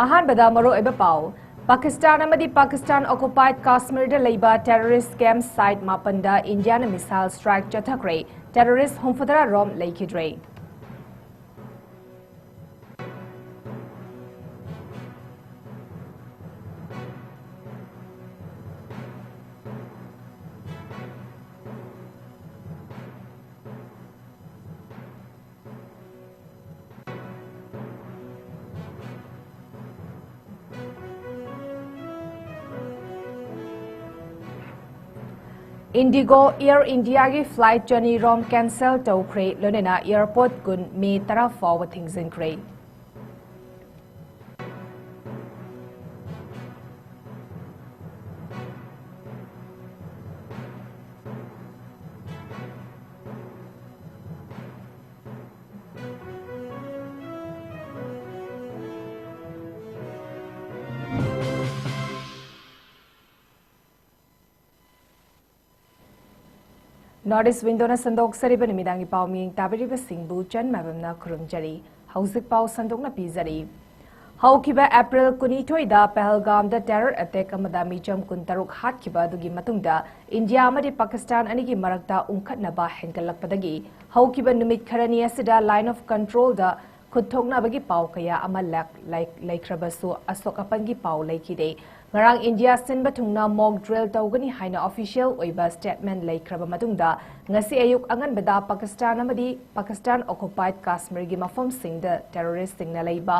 ꯑꯍꯥꯟꯕꯗ ꯃꯔꯨꯑꯣꯏꯕ ꯄꯥꯎ Pakistan amadi Pakistan occupied Kashmir da leiba terrorist camp site mapanda Indiana missile strike chathakre terrorist homfadara rom leikidre Indigo Air India ki flight journey rom cancel tawkre lonena airport kun May 10 fawa thingzinkre Notice window na sandok saribani midangi pau ming tabiriba singbu chan mabamna kurumjari hauzik pau sandok na pizari haukiba April kunithoi da Pahalgam da terror attack amada micham kuntaruk hatkiba dugi matungda India amadi Pakistan anigi marakta ungkhatnaba hengalakpadagi haukiba numit kharani asida line of control da khutthokna bagi pau kaya ama laikrabasu asok apangi pau laikide Ngarang India sinba thungna mock drill tawgani haina official oiba statement laikraba matungda ngasi ayuk angan bada Pakistan amadi Pakistan occupied Kashmir gi mafam singda terrorist singna leiba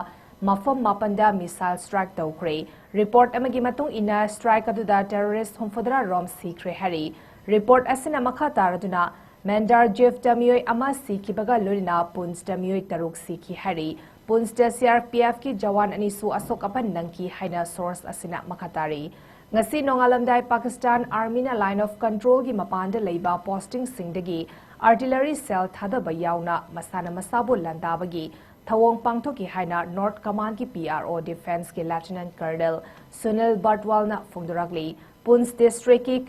mafam mapanda missile strike tawkre report amagi matung ina strike aduda terrorist homfadra rom sikre hari report asina makha taraduna Mandar Jeff Damioi ama sikibaga lurina Puns Damioi taruk siki hari Puns da CRPF ki jawan anisu asok apan nangki haina source asina makatari ngasi nongalamdai Pakistan Army na line of control gi mapanda leiba posting singdagi artillery cell thadaba yauna masana masabu landabagi thawong pangthoki haina North Command ki PRO Defense ki Lieutenant Colonel Sunil Bartwal na phongdorakli Puns district ki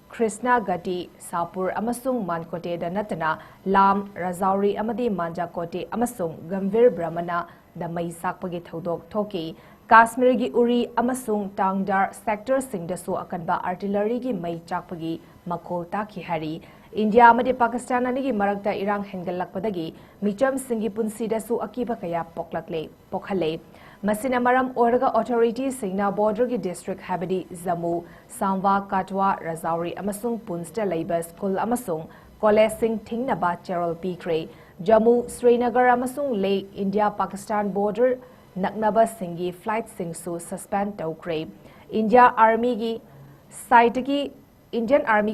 Krishna Gati, Sapur, Amasung Mankote, da Natana, Lam, Razauri, Amadi Manjakote, Amasung, Gambhir Brahmana, da Mai Sakpagi Thodok Toki, Kashmir gi Uri, Amasung, Tangdar, sector Singdasu Akanba artillery gi Mai Chakpagi, Makol Taki Hari, India Amadi Pakistan anigi Marakta Irang Hengalakpadagi, Micham Singi Punsi dasu Akiba Kaya Pokhale. Masina maram orga authority singna border ki district habadi Jammu, Samwa, Katwa, Razauri amasung Punsta Labour School amasung College Singh Thingnaba Cheryl Pikre, Jammu, Srinagar amasung Lake India Pakistan border Naknaba Singi flight singsu suspend tawkre. Indian Army ki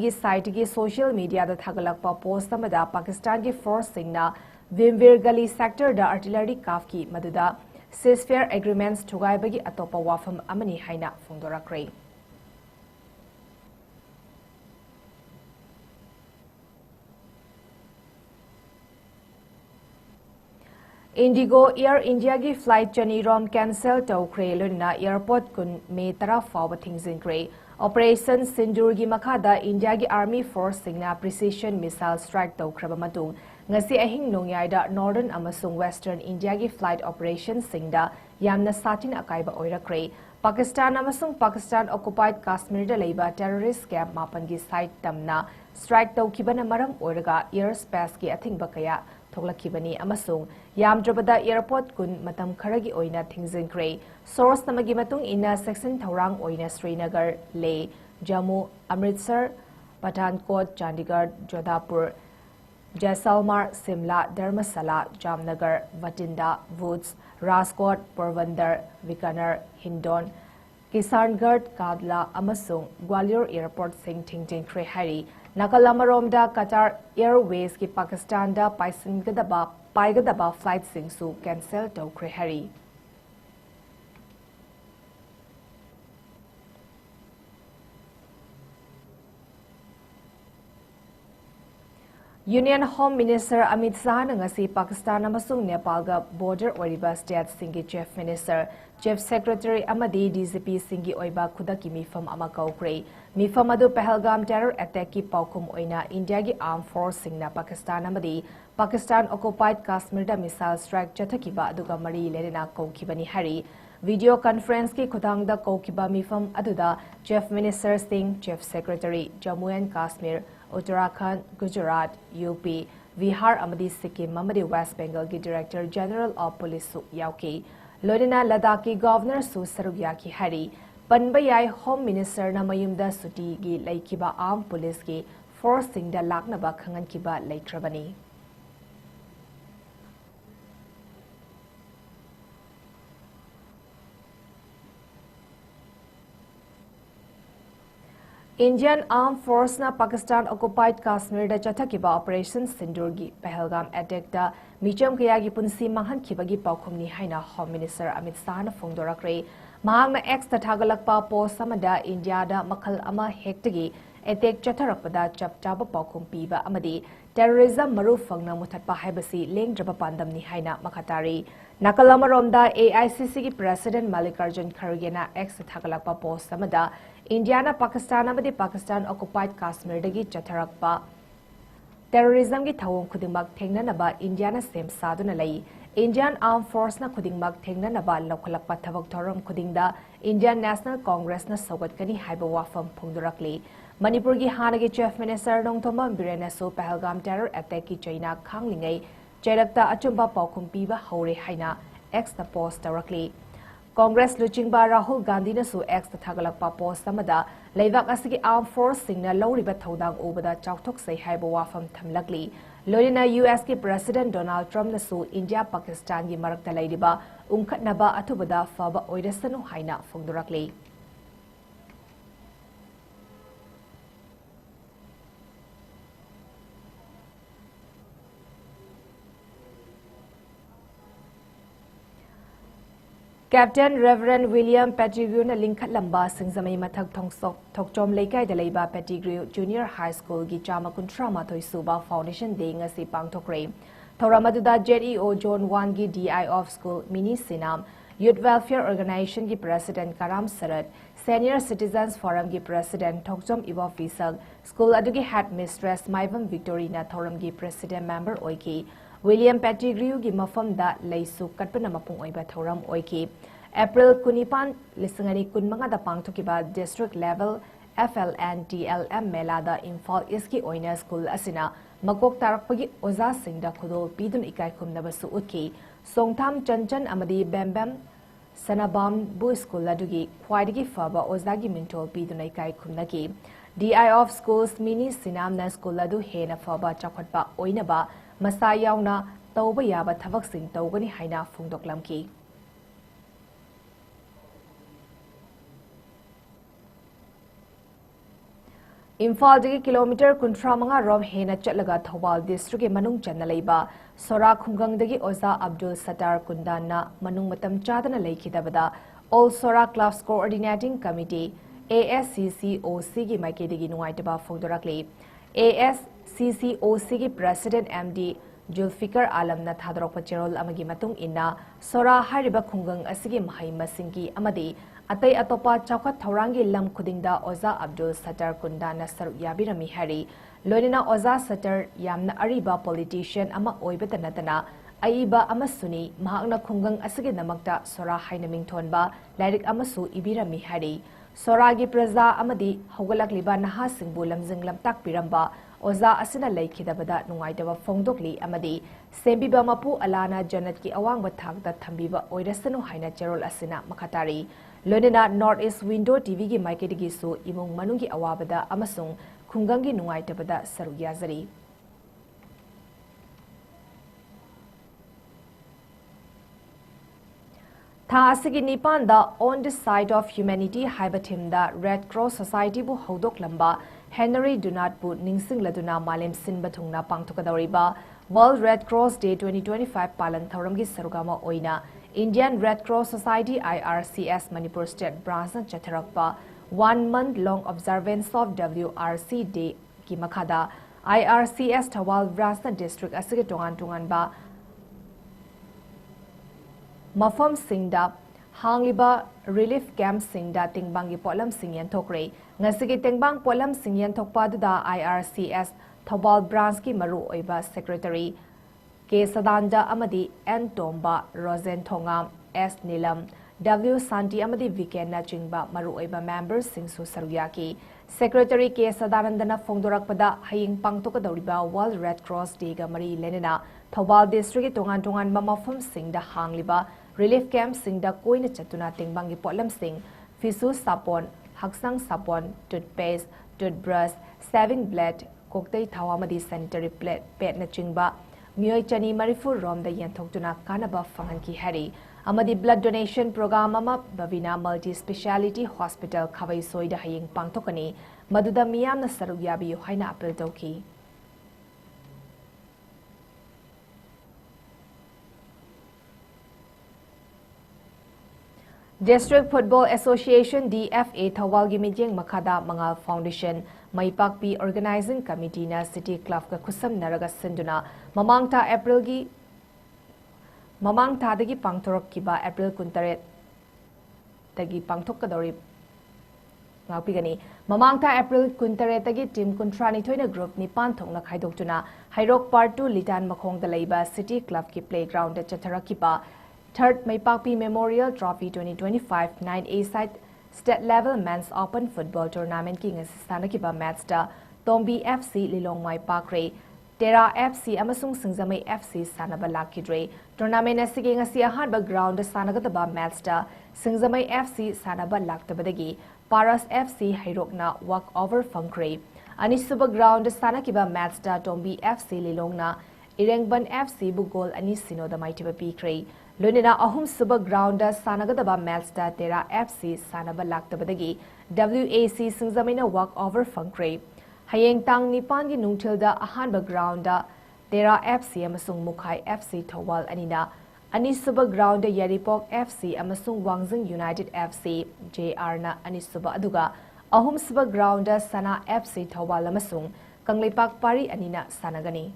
site ki social media da thagalakpa post amada Pakistan ki force singna Vimvir Gali sector da artillery kafki maduda ceasefire agreements thugaibagi atopa wafam amani haina phongdorakre Indigo Air India gi flight journey rom cancel tawkre luna airport kun May 10 fawa thingzinkre Operation Sindur gi makhada India gi army force singna precision missile strike tawkraba matung ngasi ahing nongyaida northern amasung western India gi flight operation singda yamna satin akaiba oirakre Pakistan amasung Pakistan occupied Kashmir da leiba terrorist camp mapan gi site tamna strike tawkibana maram oiraga airspace gi athingba kaya thoklakibani amasung yamdrabada airport kun matam kharagi oina thingzinkre source namagi matung ina section thorang oina Srinagar Leh Jammu Amritsar Pathankot Chandigarh Jodhpur Jaisalmer, Simla, Dharmasala, Jamnagar, Vatinda, Woods, Rajkot, Porbandar, Bikaner, Hindon, Kisarngad, Kadla, amasung Gwalior Airport Singh Thingzinkre hari Nakalamaromda Qatar Airways ki Pakistan da paigadaba flight singsu cancel tawkre hari Union Home Minister Amit Shah ngasi Pakistan amasung Nepal ga border oriba state singi chief minister chief secretary amadi DGP singi oiba khudaki mifam ama kaukre mifam adu Pahalgam terror attack ki paukum oina India gi armed force singna Pakistan amadi Pakistan occupied Kashmir da missile strike chathakiba aduga mari lerena kaukibani hari video conference ki khudangda kokiba mifam aduda Chief Minister Singh, Chief Secretary, Jammu and Kashmir, Uttarakhand, Gujarat, UP, Bihar amadi Sikkim amadi West Bengal ki Director General of Police su yauki. Loina Ladakh ki Governor su sarugya ki hari. Panbayai Home Minister na mayumda suti gi laikiba armed police ki force singda laknaba khangan kiba laitrabani. Indian Armed Force na Pakistan occupied Kashmir da chathakiba Operation Sindoor gi Pahalgam attack da micham kaya gi punsi manghan khibagi paukhumni haina Home Minister Amit Shah na phongdorakre mahangna X tathagalakpa post samada India da makhal ama hektagi attack chatharakpada chapchaba paukhum piba amadi terrorism maru fangna muthatpa haibasi lengdraba pandamni haina makhatari Nakalamaromda AICC ki President Mallikarjun Kharge na X tathagalakpa post samada India Pakistan amadi Pakistan occupied Kashmir dagi chatharakpa terrorism gi thawong khudingmak thengnanaba India na sem saduna lai Indian Armed Force na khudingmak thengnanaba lokhalakpa thabak thoram khudingda Indian National Congress na sogatkani haiba wafam phongdorakli Manipur gi hanagi Chief Minister Nongthoma Birena so Pahalgam terror attack ki China khanglingai cherakta achumba paukhum piba hore haina X na post directly Congress Luchingba Rahul Gandhi na su X tathagalakpa post samada leivak asigi armed force singna lawriba thodang ubada chauthok sei haiba wafam thamlakli loina US ki President Donald Trump na su India Pakistan gi marakta leidiba ungkhatnaba athubada faba oirasanu haina phongdorakli Captain Reverend William Pettigrew na lingkhat lamba singzamay mathag thongsok thokchom laikai da leiba Pettigrew Junior High School gi chama kuntra mathoi suba Foundation Day ngasi pangthokre thoramaduda JEO Zone 1 gi DI of School Mini Sinam Youth Welfare Organization gi President Karam Sarat Senior Citizens Forum gi President Thokchom Ibo Fisal School adugi Headmistress MAIBAM Victorina Thoram gi President Member oiki William Pettigrew gi mafam da leisu katpana mapung oiba thoram oiki April 25 lisangani kunmanga da pangthokiba district level FLN DLM melada Imphal East ki oina school asina makok tarakpagi oza singda khudol pidun ikai khumnabasu utki Songtham Chanchan amadi Bambam Sanabam Bu School adugi khwaidagi faba ozagi mintol pidun ikai khumnaki DI of Schools Mini Sinamna School adu hena faba chakhatpa oinaba Masa yauna tauba yaba thabak sing taugani haina phungdoklamki Imphal dagi kilometer kuntra manga rom hena chatlaga Thobal district manung channa leiba Sora khungang dagi oza Abdul Sattar Kundana manung matam chadana leikidabada All Sora Clubs Coordinating Committee ASCCOC gi maike dagi nuaitaba phungdorakli ASCCOC gi President MD Zulfikar Alam na thadrok pachirol amagi matung inna Sora hariba khungang asigi mahai masingi amadi atai atopa chawkhat thaurangi lam khudingda Oza Abdul Sattar Kundana saruk yabirami hari loinina Oza Sattar yamna ariba politician ama oibata natana aiba amasuni mahakna khungang asigi namakta Sora haina mingthonba lairik amasu ibirami hari Soragi Praza amadi hogalakliba naha singbu lamjing lamtak piramba Oza asina laikidabada nungaitaba phongdokli amadi sembiba mapu alana janat ki awangba thakda thambiba oirasanu haina cherol asina makhatari loinena North East Window TV gi maiketigi su imung manungi awabada amasung khungangi nungaitabada sarugyazari Tha asigi nipan da On the Side of Humanity haibatim da Red Cross Society bu hodok lamba Henry Dunat bu ningsing laduna malem sinba thungna pangthokadoriba World Red Cross Day 2025 palan thauramgi sarugama oina Indian Red Cross Society IRCS Manipur State Branch na chatharakpa 1 month long observance of WRC Day ki makhada IRCS Thawal Branch na district asigi tongan ba Mafam Singda Hangliba Relief Camp Singda Tingbangi Polam Singyan Thokre Ngasigi Tingbang Polam Singyan Thokpa Duda IRCS Thobal Branch ki Maru Oiba Secretary K Sadanda Amadi N Tomba Rosen Thongam S Nilam W Santi amadi Weekend na chingba maruoiba members singsu saruyaki. Secretary K Sadanandana Fongdorakpada haying pangtokadoriba World Red Cross Day ga mari lenena Thobal District tongan mamafam singda hangliba relief camp singda koina chatuna tingbangi potlam sing fisu sapon haksang sapon toothpaste toothbrush saving blade koktei thawamadi sanitary pad na chingba Mioi chani marifur rom da yanthoktuna kanaba fanganki hari amadi blood donation program ama Bavina Multi Speciality Hospital 𝐋𝐢𝐯𝐶 da haying pangtokani maduda miyamna sarugyabiyo haina appeal tawki District Football Association DFA Thawalgi Mijeng Makada Mangal Foundation Maipakpi Organizing Committee na City Club ka kusam naraga sinduna mamangta dagi pangtorok kiba April 13 dagi pangtok kadori ngapigani mamangta April 13 dagi team kontrani thoina group ni panthong na khaidokjuna Hairok Part 2 Litan Makhong da leiba City Club ki playground da chatharakiba Third Maipakpi Memorial Trophy 2025 9A side State Level Men's Open Football Tournament ki ngasistana ki ba match da Tombi FC Lilong Maipakre Tera FC amasung Singzamay FC sanaba lakidre tournament asige ngasi ahanba ground da sanagata ba match da Singzamay FC sanaba laktabadagi Paras FC Hairokna walk over funkre Anisuba ground da sanaki ba match da Tombi FC Lilong na Irengban FC bugol ani sino da maitiba pikre Lunina ahum suba ground da sanagadaba match da Tera FC sanaba laktabadagi WAC Singzamina walk over funkre Hayeng tang nipan gi nungtil da ahanba ground da Tera FC amasung Mukhai FC Thawal anina ani suba ground da Yaripok FC amasung Wangzing United FC JR na ani suba aduga ahum suba ground da Sana FC Thawal amasung Kangleipak Pari anina sanagani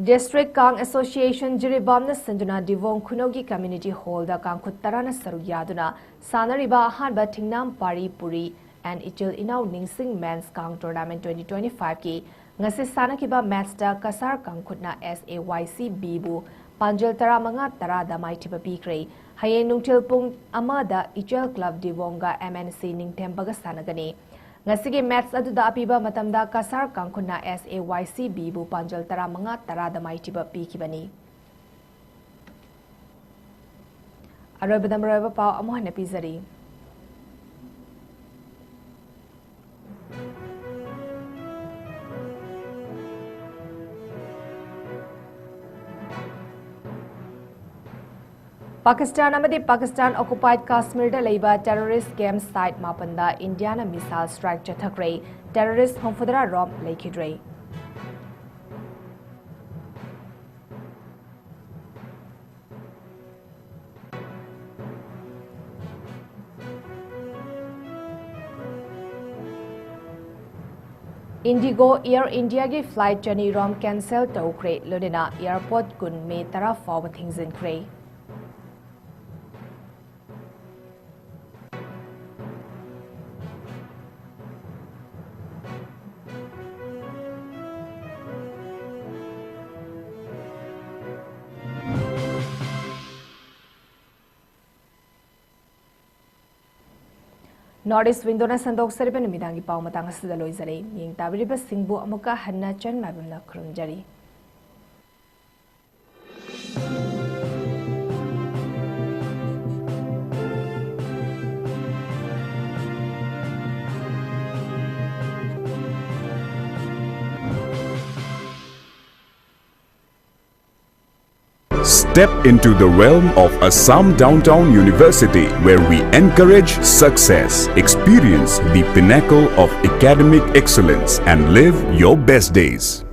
District Kang Association Jiribam na sinduna Divong Kunogi Community Hall da Kang Kuttarana Sarugyaduna Sanariba Hanba Tingnam Pari Puri and 𝐿𝐸𝐸 Ningsing Men's Kang Tournament 2025 ki ngasi sanakiba match da Kasar Kang Khutna SAYC bu Panjal Tara Manga Tara da Maitiba Pikre Hayeng Nungtil Pung Amada 𝐸𝐸 Club Divonga MNC Ningtembaga Sanagani Ngasige match aduda apiba matamda Kasar Kang Khutna SAYC bu Panjal Tara Manga Tara da Maitiba Pikibani Arabadam Pau Amohana Pizari Pakistan occupied Kashmir da leiba terrorist camp site mapanda Indiana missile strike chathakre terrorist homfudara rom leikidre Indigo Air India gi flight journey rom cancel tawkre lodena airport kun me tara fawa thingzin kre Northeast Windona Sandok Seriban Midangi Pau Matanga Sidaloizare, Ying Tabiriba Singbu Amuka Hanna 𝐶𝐿𝐸𝐸 Kurumjari. Step into the realm of Assam Downtown University, where we encourage success, experience the pinnacle of academic excellence, and live your best days.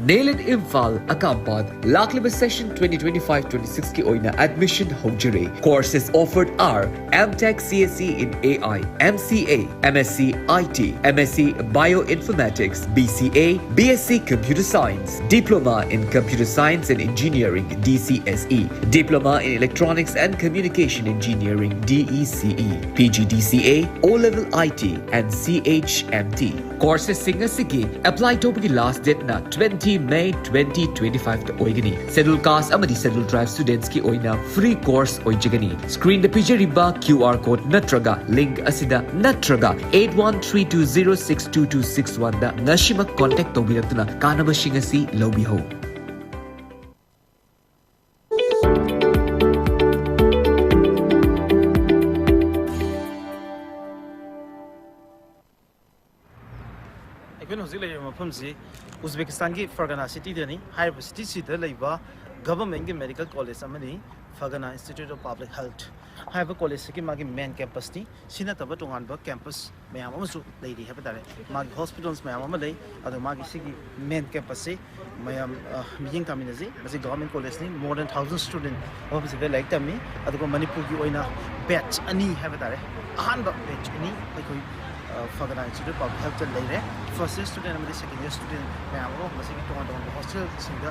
Nail it Imphal Akampad Laklima Session 2025-26 ki oina admission hojire. Courses offered are MTech CSE in AI, MCA, MSc IT, MSc Bioinformatics, BCA, BSc Computer Science, Diploma in Computer Science and Engineering DCSE, Diploma in Electronics and Communication Engineering DECE, PGDCA, O-Level IT and CHMT. Courses singasigi apply to the last date na 20 May 2025 to oigani. Schedule Caste amadi Schedule Tribe students ki oina free course oijagani. Screen the pijariba QR code natraga link asida natraga 8132062261 da ngashima contact tobiratuna kanaba shingasi lobiho. Uzbekistan ki Fargana city dani higher city sida leiba government medical college amani Fargana Institute of Public Health higher college ki magi main campus ni sina taba tongan ba campus mayam amasu leidi haba tare magi hospitals mayam ama lei adu magi sigi main campus se mayam mijing taminazi masi government college ni more than 1000 student office de like tammi adu ko manipur ki oina batch ani haba tare ahan ba batch ani like Fargana Institute of Public Health later first year student and second year student mayamro masigi tongan tongan hostel singa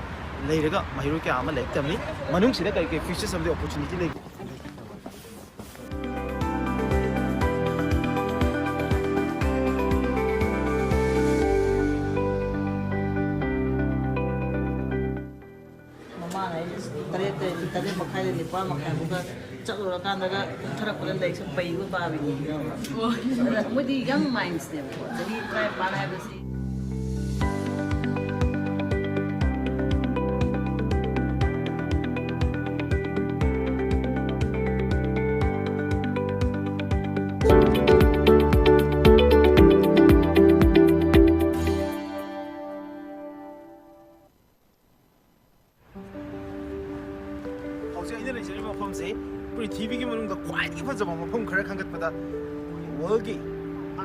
leiraga mahiru ke ama like tamni manung sida kai features of the opportunity like tadi makai ni pa makai buka cakap kan daga thara pulen dai sem pai ko pa bi mudi young minds ne jadi try pana hai basi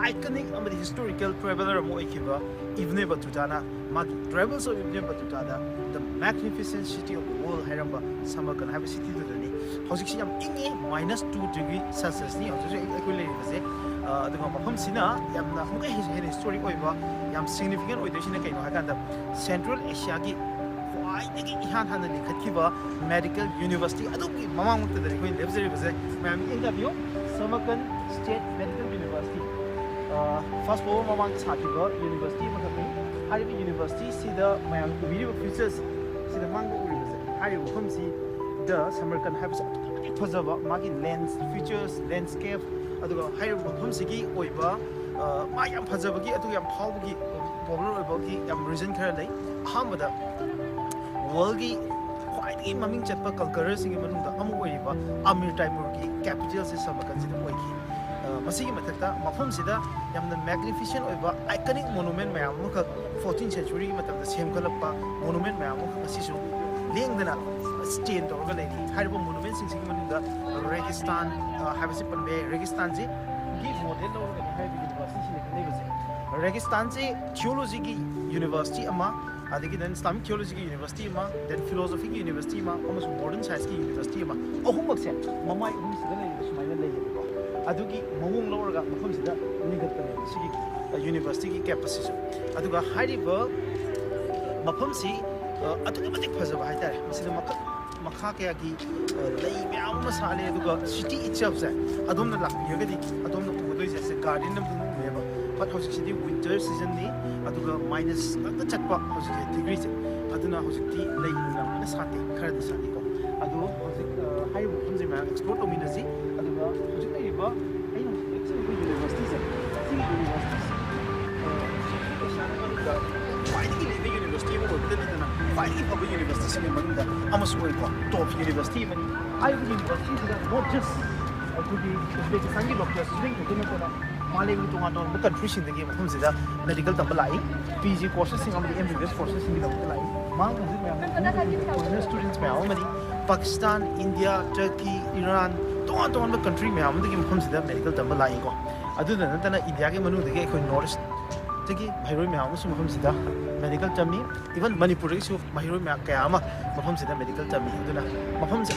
iconic amadi historical traveler mo ikiba Ibn Battuta magi travels of Ibn Battuta the magnificent city of the world hairamba Samarkand have city to ni hojik si yam ingi -2°C ni hojik ekoi lei base adunga mafam sina yamna muka historic oiba yam significant oidesina kaino hakanda Central Asia ki khwaidagi ihan hana likhatkiba medical university aduki mamang mutadari koi lebzeri base ma'am interview Samarkand State Medical University first of all mamang sakiba university makami haribi university sida mayam video features sida mango uribase haribi khumsi the Samarkand habs fazaba magi lens features landscape aduga haribi khumsi gi oiba mayam fazabagi adu yam phawgi popular oibagi yam reason khara lei ahambada world gi khwaidagi maming chatpa culture singi manungda amu oiba Amir Taimur gi capital se Samarkand sida oigi masigi mathakta mafam sida yamna magnificent oiba iconic monument mayam mukha 14th century matamda semkhalappa monument mayam mukha asisu lengdana stain torga lei haribo monument sing manunda Registan habisi panbe Registan ji gi model lorga haribi university sine kanebase Registan ji theology gi university ama adigi then Islamic theology gi university ama then philosophy gi university ama almost modern science gi university ama ahumakse mamai sida lei sumaina lei adugi mawung lorga mafam sida nigatane sigi university ki campus si aduga hariba mafam si aduga matik phajaba haitare masida makha kaya gi lei myam masale aduga city itself sa adomna lakiyagadi adomna udoi se garden nam nu meba but hosik city winter season ni aduga minus ta chatpa hosik degree se aduna hosik ti lei na mana sate khara sate ko adu hosik hariba mafam si ma explore dominasi aduga hosik lei ba university se university mo dito na finally public university se manunda amasoi ko top university mani Ivy University is not just to be Uzbekistan ki doctors student ko na ko malay mi tunga don country sin de mafam sida medical tambalai PG courses sing amadi MBBS courses sing tambalai mang me students me amadi Pakistan India Turkey Iran ton country me amadi mafam sida medical tambalai ko aduna nantana India ke manu de ke North tagi mahiroi myam su mafam sida medical tami even manipur su mahiroi mya kaya ama mafam sida medical tami aduna mafam se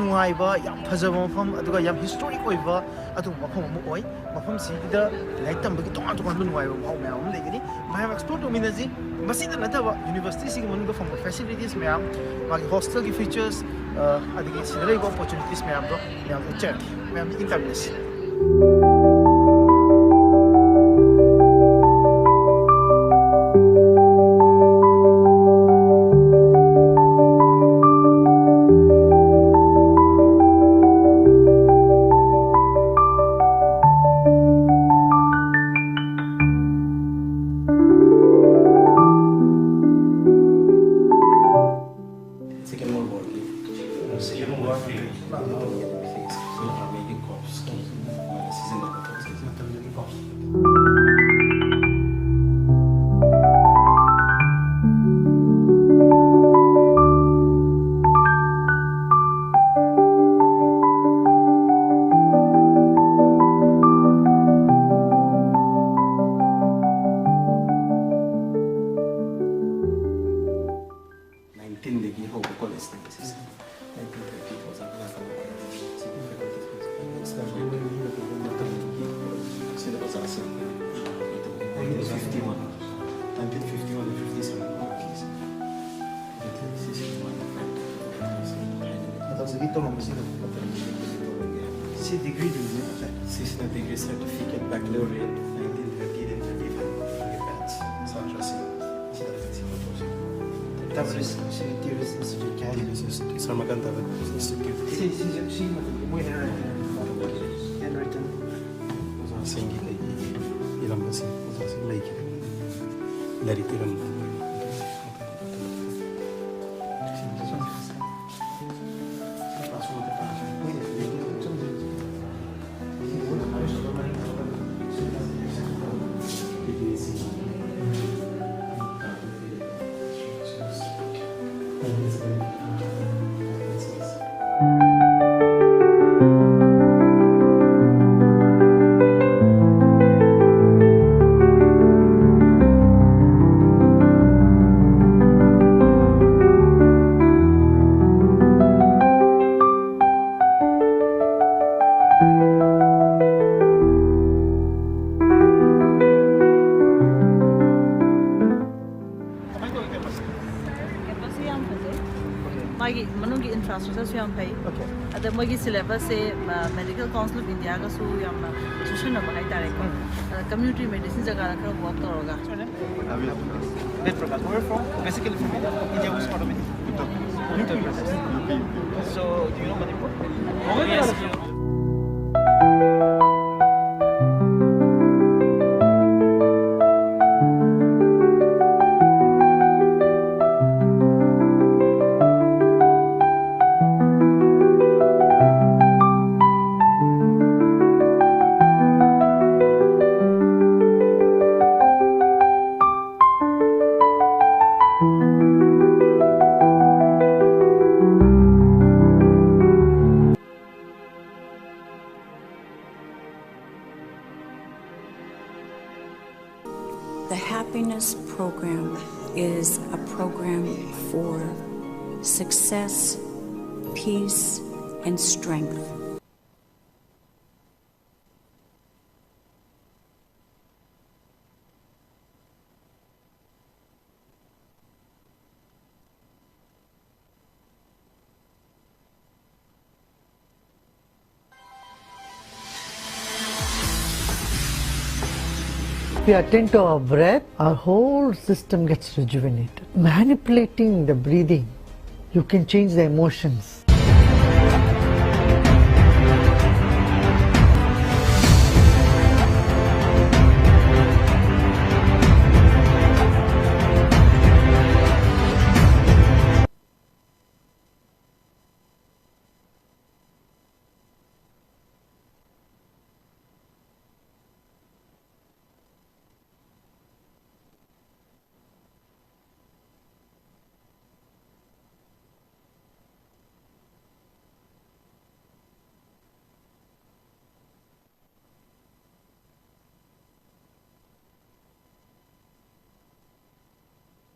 nuai ba yam phajaba mafam aduga yam historic oiba adu mafam amu oi mafam sida like tam bagi tong tong nuai ba mau myam legini myam explore to minaji masida nataba university sing manu from facilities myam magi hostel ki features adigi sida lei opportunities myam do myam check myam interviews. Degree certificate baccalaureate 1930 and 35 batch Sattar Institute Sarmakanta Institute Sengi Irambasi Lake Laritiram मोगी syllabus से medical council of India का सु याम सुशन न बहाई तारे को community medicine जगह रखकर work करोगा That Prakash, where from? Basically from India was part of it. So, do you know Manipur? Oh, yes. The Happiness Program is a program for success, peace, and strength. If we attend to our breath, our whole system gets rejuvenated. Manipulating the breathing, you can change the emotions.